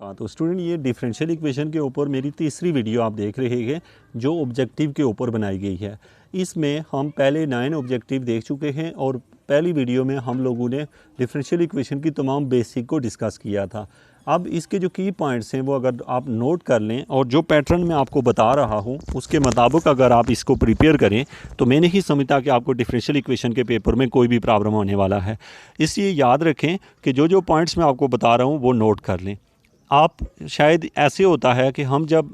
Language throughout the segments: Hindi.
कहा तो स्टूडेंट ये डिफरेंशियल इक्वेशन के ऊपर मेरी तीसरी वीडियो आप देख रहे हैं जो ऑब्जेक्टिव के ऊपर बनाई गई है। इसमें हम पहले 9 ऑब्जेक्टिव देख चुके हैं और पहली वीडियो में हम लोगों ने डिफरेंशियल इक्वेशन की तमाम बेसिक को डिस्कस किया था। अब इसके जो की पॉइंट्स हैं वो अगर आप नोट कर लें और जो पैटर्न मैं आपको बता रहा हूँ उसके मुताबिक अगर आप इसको प्रिपेयर करें तो मैं नहीं समझता कि आपको डिफरेंशियल इक्वेशन के पेपर में कोई भी प्रॉब्लम होने वाला है। इसलिए याद रखें कि जो जो पॉइंट्स मैं आपको बता रहा हूँ वो नोट कर लें। आप शायद ऐसे होता है कि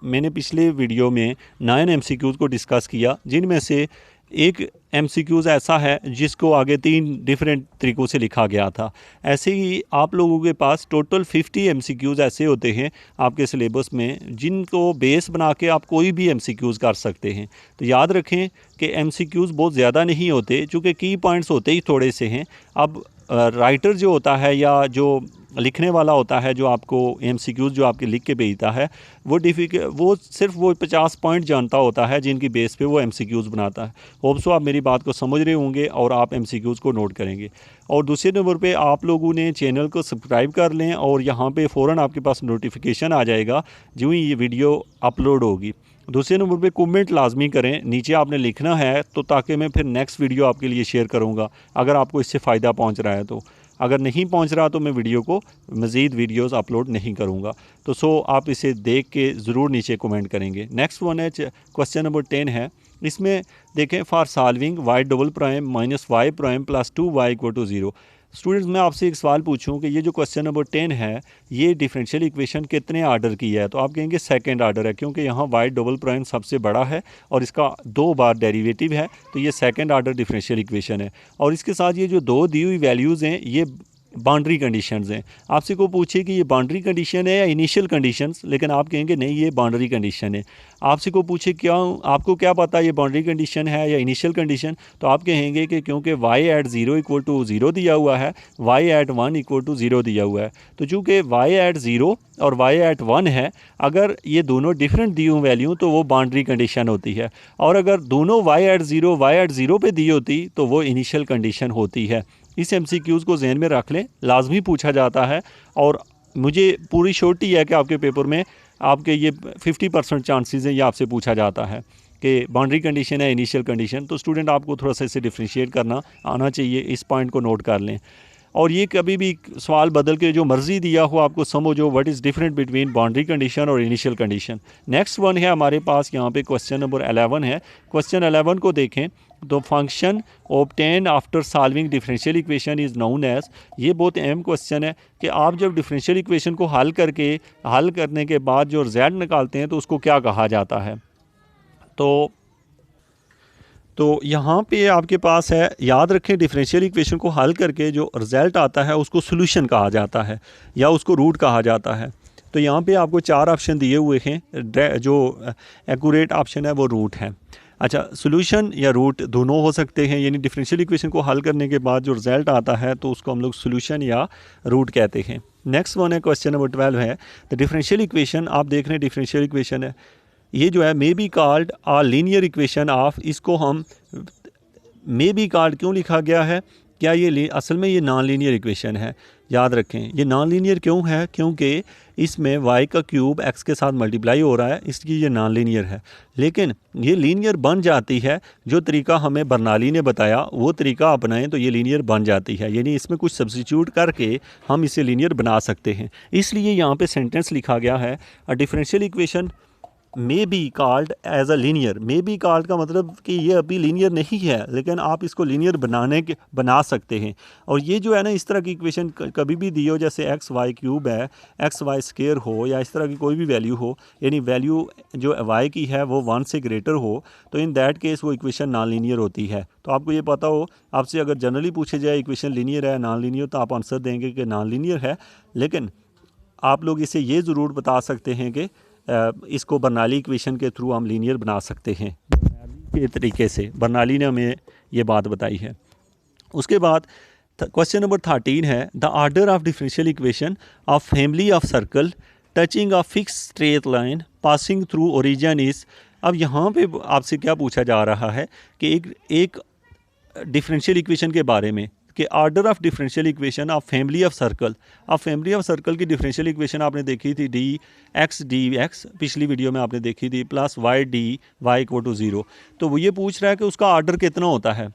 मैंने पिछले वीडियो में 9 एमसीक्यूज़ को डिस्कस किया जिनमें से एक एमसीक्यूज़ ऐसा है जिसको आगे 3 डिफरेंट तरीक़ों से लिखा गया था। ऐसे ही आप लोगों के पास टोटल 50 एमसीक्यूज़ ऐसे होते हैं आपके सिलेबस में जिनको बेस बना के आप कोई भी एमसीक्यूज़ कर सकते हैं। तो याद रखें कि एमसीक्यूज़ बहुत ज़्यादा नहीं होते चूँकि की पॉइंट्स होते ही थोड़े से हैं। अब राइटर जो होता है या जो लिखने वाला होता है जो आपको एमसीक्यूज़ जो आपके लिख के भेजता है वो सिर्फ वो 50 पॉइंट जानता होता है जिनकी बेस पे वो एमसीक्यूज़ बनाता है। होप सो आप मेरी बात को समझ रहे होंगे और आप एमसीक्यूज़ को नोट करेंगे। और दूसरे नंबर पे आप लोगों ने चैनल को सब्सक्राइब कर लें और यहाँ पे फ़ौरन आपके पास नोटिफिकेशन आ जाएगा जो ही ये वीडियो अपलोड होगी। दूसरे नंबर पे कमेंट लाजमी करें, नीचे आपने लिखना है तो ताकि मैं फिर नेक्स्ट वीडियो आपके लिए शेयर करूँगा अगर आपको इससे फ़ायदा पहुँच रहा है तो। अगर नहीं पहुंच रहा तो मैं वीडियो को मज़ीद वीडियोस अपलोड नहीं करूंगा। तो आप इसे देख के ज़रूर नीचे कमेंट करेंगे। नेक्स्ट वन है क्वेश्चन नंबर 10 है। इसमें देखें for solving y double prime minus y prime plus 2y equal to 0। Students मैं आपसे एक सवाल पूछूं कि ये जो क्वेश्चन नंबर 10 है ये डिफरेंशियल इक्वेशन कितने आर्डर की है, तो आप कहेंगे सेकंड आर्डर है क्योंकि यहाँ y डबल प्राइम सबसे बड़ा है और इसका 2 बार डेरिवेटिव है तो ये सेकंड आर्डर डिफरेंशियल इक्वेशन है। और इसके साथ ये जो 2 दी हुई वैल्यूज़ हैं ये बाउंड्री कंडीशंस हैं। आपसे को पूछे कि ये बाउंड्री कंडीशन है या इनिशियल कंडीशंस, लेकिन आप कहेंगे नहीं ये बाउंड्री कंडीशन है। आपसे को पूछे आपको क्या पता ये बाउंड्री कंडीशन है या इनिशियल कंडीशन, तो आप कहेंगे कि क्योंकि y एट 0 इक्वल टू 0 दिया हुआ है, y एट 1 इक्वल टू 0 दिया हुआ है। तो चूँकि y एट 0 और y एट 1 है, अगर ये दोनों डिफरेंट दी हुई वैल्यू तो वो बाउंड्री कंडीशन होती है, और अगर दोनों y एट 0 पे दी होती तो वो इनिशियल कंडीशन होती है। इस एमसीक्यूज़ को ज़हन में रख लें, लाजमी पूछा जाता है और मुझे पूरी श्योरिटी है कि आपके पेपर में आपके ये 50% चांसेस हैं ये आपसे पूछा जाता है कि बाउंड्री कंडीशन है इनिशियल कंडीशन। तो स्टूडेंट आपको थोड़ा सा इसे डिफ्रेंशिएट करना आना चाहिए, इस पॉइंट को नोट कर लें। और ये कभी भी सवाल बदल के जो मर्ज़ी दिया हो आपको समझो what is different between boundary condition और इनिशियल कंडीशन। नेक्स्ट वन है हमारे पास यहाँ पे क्वेश्चन नंबर 11 है। क्वेश्चन 11 को देखें तो function obtain after solving differential equation is known as. ये बहुत अहम क्वेश्चन है कि आप जब डिफरेंशियल इक्वेशन को हल करने के बाद जो रिजल्ट निकालते हैं तो उसको क्या कहा जाता है। तो यहाँ पे आपके पास है, याद रखें डिफरेंशियल इक्वेशन को हल करके जो रिज़ल्ट आता है उसको सॉल्यूशन कहा जाता है या उसको रूट कहा जाता है। तो यहाँ पे आपको 4 ऑप्शन दिए हुए हैं, जो एक्यूरेट ऑप्शन है वो रूट है। अच्छा, सॉल्यूशन या रूट दोनों हो सकते हैं, यानी डिफरेंशियल इक्वेशन को हल करने के बाद जो रिज़ल्ट आता है तो उसको हम लोग सॉल्यूशन या रूट कहते हैं। नेक्स्ट वन है क्वेश्चन नंबर 12 है। द डिफरेंशियल इक्वेशन, आप देख रहे हैं डिफरेंशियल इक्वेशन है, ये जो है may be called a linear equation of. इसको हम मे बी कॉल्ड क्यों लिखा गया है, क्या ये असल में ये नॉन लीनियर इक्वेशन है। याद रखें ये नॉन लीनियर क्यों है, क्योंकि इसमें y का क्यूब x के साथ मल्टीप्लाई हो रहा है, इसलिए ये नॉन लीनियर है। लेकिन ये लीनियर बन जाती है, जो तरीका हमें बर्नौली ने बताया वो तरीका अपनाएं तो ये लीनियर बन जाती है, यानी इसमें कुछ सब्स्टिट्यूट करके हम इसे लीनियर बना सकते हैं। इसलिए यहाँ पे सेंटेंस लिखा गया है a differential equation may be called as a linear. May be called का मतलब कि ये अभी लीनियर नहीं है लेकिन आप इसको लीनियर बना सकते हैं। और ये जो है ना, इस तरह की इक्वेशन कभी भी दी हो, जैसे एक्स वाई क्यूब है, एक्स वाई स्क्वायर हो या इस तरह की कोई भी वैल्यू हो, यानी वैल्यू जो वाई की है वो 1 से ग्रेटर हो, तो इन दैट केस वो इक्वेशन नॉन लीनियर होती है। तो आपको ये पता हो, आपसे अगर जनरली पूछे जाए इक्वेशन लीनियर है नॉन लीनियर, तो आप आंसर देंगे कि नॉन लीनियर है। लेकिन आप लोग इसे ये ज़रूर बता सकते हैं कि इसको बर्नौली इक्वेशन के थ्रू हम लीनियर बना सकते हैं, बर्नौली के तरीके से। बर्नौली ने हमें ये बात बताई है। उसके बाद क्वेश्चन नंबर 13 है। The order of differential equation of family of circle touching a fix straight line passing through origin is. अब यहाँ पे आपसे क्या पूछा जा रहा है कि एक डिफरेंशियल इक्वेशन के बारे में कि order of differential equation of family of circle. अब फैमिली ऑफ सर्कल की डिफरेंशियल इक्वेशन आपने देखी थी डी एक्स पिछली वीडियो में आपने देखी थी, plus y d y equal to 0। तो वो ये पूछ रहा है कि उसका आर्डर कितना होता है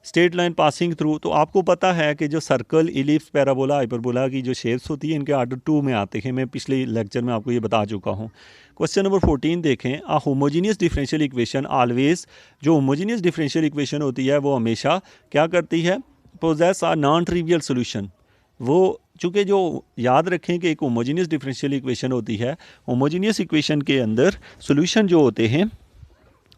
स्ट्रेट लाइन पासिंग थ्रू। तो आपको पता है कि जो सर्कल, इलिप्स, पैराबोला, हाइपरबोला की जो शेप्स होती है इनके आर्डर 2 में आते हैं। मैं पिछले लेक्चर में आपको ये बता चुका हूँ। क्वेश्चन नंबर 14 देखें। A homogeneous differential equation always, जो होमोजीनियस डिफरेंशियल इक्वेशन होती है वो हमेशा क्या करती है, possess a non trivial solution. वो चूँकि जो याद रखें कि एक होमोजीनियस डिफरेंशियल इक्वेशन होती है, होमोजीनियस इक्वेशन के अंदर सोल्यूशन जो होते हैं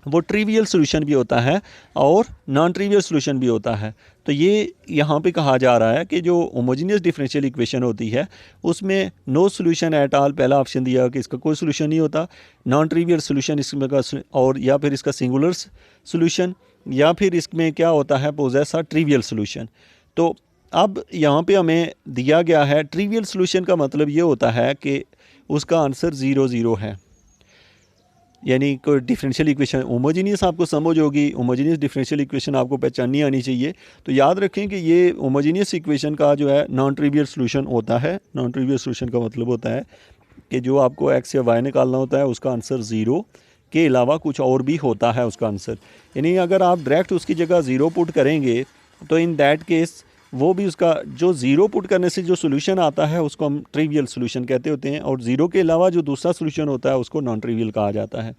वो ट्रिवियल सोल्यूशन भी होता है और नॉन ट्रिवियल सोल्यूशन भी होता है। तो ये यहाँ पे कहा जा रहा है कि जो होमोजीनियस डिफरेंशियल इक्वेशन होती है उसमें नो सोल्यूशन एट ऑल, पहला ऑप्शन दिया कि इसका कोई सोल्यूशन नहीं होता, नॉन ट्रिवियल सोल्यूशन इसमें का, और या फिर इसका सिंगुलर सोल्यूशन, या फिर इसमें क्या होता है पोजेस अ ट्रिवियल सोल्यूशन। तो अब यहाँ पे हमें दिया गया है ट्रिवियल सोल्यूशन का मतलब ये होता है कि उसका आंसर 0 0 है, यानी कोई डिफरेंशियल इक्वेशन होमोजीनियस आपको समझ होगी, होमोजीनियस डिफरेंशियल इक्वेशन आपको पहचाननी आनी चाहिए। तो याद रखें कि ये होमोजीनियस इक्वेशन का जो है नॉन ट्रिवियल सोल्यूशन होता है। नॉन ट्रिवियल सोल्यूशन का मतलब होता है कि जो आपको एक्स या वाई निकालना होता है उसका आंसर 0 के अलावा कुछ और भी होता है उसका आंसर। यानी अगर आप डायरेक्ट उसकी जगह 0 पुट करेंगे तो इन दैट केस वो भी उसका जो 0 पुट करने से जो सोल्यूशन आता है उसको हम ट्रिवियल सोल्यूशन कहते होते हैं, और 0 के अलावा जो दूसरा सोल्यूशन होता है उसको नॉन ट्रिवियल कहा जाता है।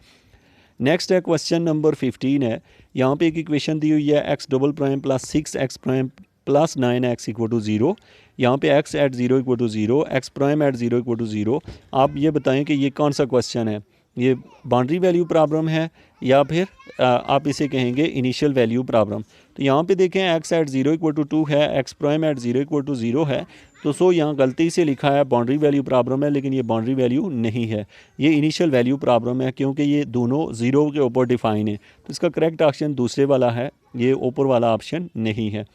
नेक्स्ट है क्वेश्चन नंबर 15 है। यहाँ पे एक इक्वेशन दी हुई है x double prime plus 6x prime plus 9x equal to 0। यहाँ पे x at 0 equal to 0, x prime at 0 equal to 0। आप ये बताएं कि ये कौन सा क्वेश्चन है, ये बाउंड्री वैल्यू प्रॉब्लम है या फिर आप इसे कहेंगे इनिशियल वैल्यू प्रॉब्लम। तो यहाँ पे देखें x एट 0 इक्वल टू 2 है, x prime at 0 equal to 0 है। तो यहाँ गलती से लिखा है बाउंड्री वैल्यू प्रॉब्लम है, लेकिन ये बाउंड्री वैल्यू नहीं है, ये इनिशियल वैल्यू प्रॉब्लम है, क्योंकि ये दोनों 0 के ऊपर डिफाइन है। तो इसका करेक्ट ऑप्शन दूसरे वाला है, ये ऊपर वाला ऑप्शन नहीं है,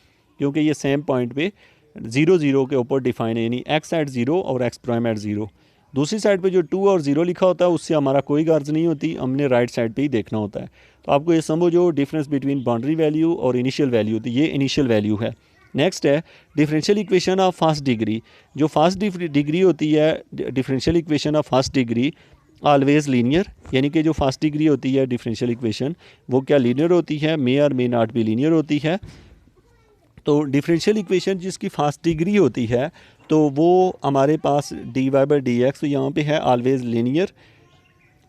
क्योंकि ये सेम पॉइंट पे 0 0 के ऊपर डिफाइन है, यानी x एट 0 और एक्स प्राइम एट 0। दूसरी साइड पे जो 2 और 0 लिखा होता है उससे हमारा कोई गर्ज नहीं होती, हमने राइट साइड पे ही देखना होता है। तो आपको ये समझो डिफरेंस बिटवीन बाउंड्री वैल्यू और इनिशियल वैल्यू, तो ये इनिशियल वैल्यू है। नेक्स्ट है differential equation of first degree. जो फर्स्ट डिग्री होती है, differential equation of first degree always linear, यानी कि जो फर्स्ट डिग्री होती है डिफरेंशियल इक्वेशन वो क्या लीनियर होती है, मे और मे नॉट भी लीनियर होती है। तो डिफरेंशियल इक्वेशन जिसकी फर्स्ट डिग्री होती है तो वो हमारे पास dy बाई डी एक्स, तो यहाँ पे है ऑलवेज लीनियर।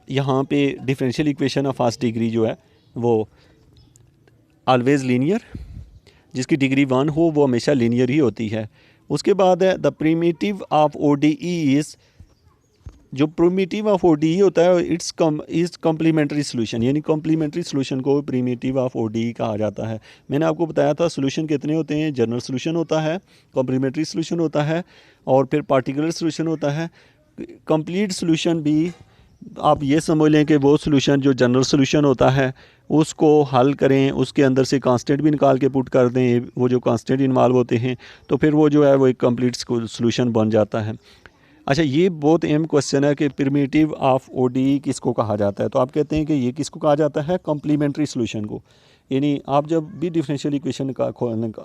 यहाँ पे differential equation of first degree जो है वो ऑलवेज लीनियर, जिसकी डिग्री 1 हो वो हमेशा लीनियर ही होती है। उसके बाद है the primitive of ODE is, जो प्रिमिटिव ऑफ ODE होता है इज़ कॉम्प्लीमेंट्री सोल्यूशन, यानी कॉम्प्लीमेंट्री सोल्यूशन को प्रिमिटिव ऑफ ODE कहा जाता है। मैंने आपको बताया था सोल्यूशन कितने होते हैं, जनरल सोल्यूशन होता है, कॉम्प्लीमेंट्री सोल्यूशन होता है और फिर पार्टिकुलर सोल्यूशन होता है। कंप्लीट सोल्यूशन भी आप ये समझ लें कि वो सोल्यूशन जो जनरल सोल्यूशन होता है उसको हल करें, उसके अंदर से कांस्टेंट भी निकाल के पुट कर दें, वो जो कांस्टेंट इन्वॉल्व होते हैं, तो फिर वो जो है वो एक कंप्लीट सोल्यूशन बन जाता है। अच्छा, ये बहुत अहम क्वेश्चन है कि प्रिमिटिव ऑफ ODE किसको कहा जाता है। तो आप कहते हैं कि ये किसको कहा जाता है, कॉम्प्लीमेंट्री सोल्यूशन को। यानी आप जब भी डिफरेंशियल इक्वेशन का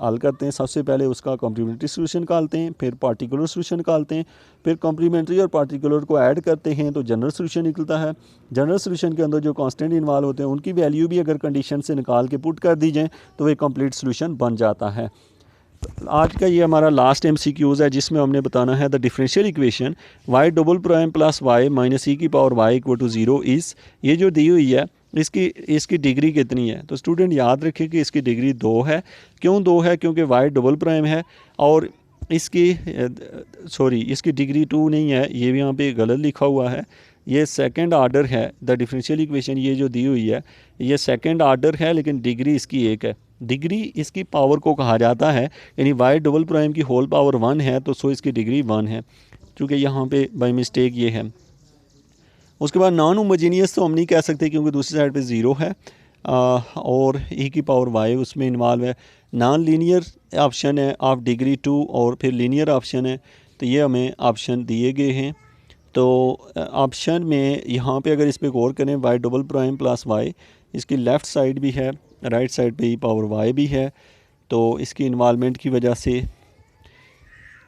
हल करते हैं सबसे पहले उसका कॉम्प्लीमेंट्री सोल्यूशन निकालते हैं, फिर पार्टिकुलर सोल्यूशन निकालते हैं, फिर कॉम्प्लीमेंट्री और पार्टिकुलर को ऐड करते हैं तो जनरल सोल्यूशन निकलता है। जनरल सोल्यूशन के अंदर जो कांस्टेंट इन्वॉल्व होते हैं उनकी वैल्यू भी अगर कंडीशन से निकाल के पुट कर दी जाए तो वह कंप्लीट सोल्यूशन बन जाता है। आज का ये हमारा लास्ट MCQs है जिसमें हमने बताना है the differential equation y double prime plus y minus e की power y equal to 0 is, ये जो दी हुई है इसकी डिग्री कितनी है। तो स्टूडेंट याद रखें कि इसकी डिग्री 2 है। क्यों 2 है, क्योंकि y डबल प्राइम है और इसकी डिग्री 2 नहीं है, ये भी यहाँ पे गलत लिखा हुआ है, ये सेकंड आर्डर है। द डिफरेंशियल इक्वेशन ये जो दी हुई है ये सेकंड आर्डर है, लेकिन डिग्री इसकी 1 है। डिग्री इसकी पावर को कहा जाता है, यानी y डबल प्राइम की होल पावर 1 है तो सो इसकी डिग्री 1 है, क्योंकि यहाँ पे बाय मिस्टेक ये है। उसके बाद नॉन होमोजीनियस तो हम नहीं कह सकते क्योंकि दूसरी साइड पे 0 है और e की पावर y उसमें इन्वॉल्व है। नॉन लीनियर ऑप्शन है ऑफ डिग्री 2 और फिर लीनियर ऑप्शन है, तो ये हमें ऑप्शन दिए गए हैं। तो ऑप्शन में यहाँ पे अगर इस पर गौर करें y double prime plus y, इसकी लेफ़्ट साइड भी है, राइट साइड पे ई पावर y भी है, तो इसकी इन्वॉल्वमेंट की वजह से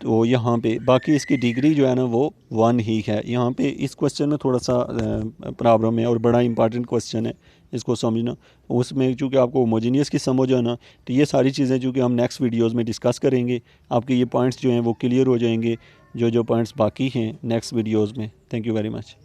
तो यहाँ पे बाकी इसकी डिग्री जो है ना वो 1 ही है। यहाँ पे इस क्वेश्चन में थोड़ा सा प्रॉब्लम है और बड़ा इंपॉर्टेंट क्वेश्चन है इसको समझना। उसमें चूँकि आपको होमोजेनियस की समझ आना, तो ये सारी चीज़ें चूँकि हम नेक्स्ट वीडियोज़ में डिस्कस करेंगे, आपके ये पॉइंट्स जो हैं वो क्लियर हो जाएंगे, जो पॉइंट्स बाकी हैं नेक्स्ट वीडियोज़ में। Thank you very much.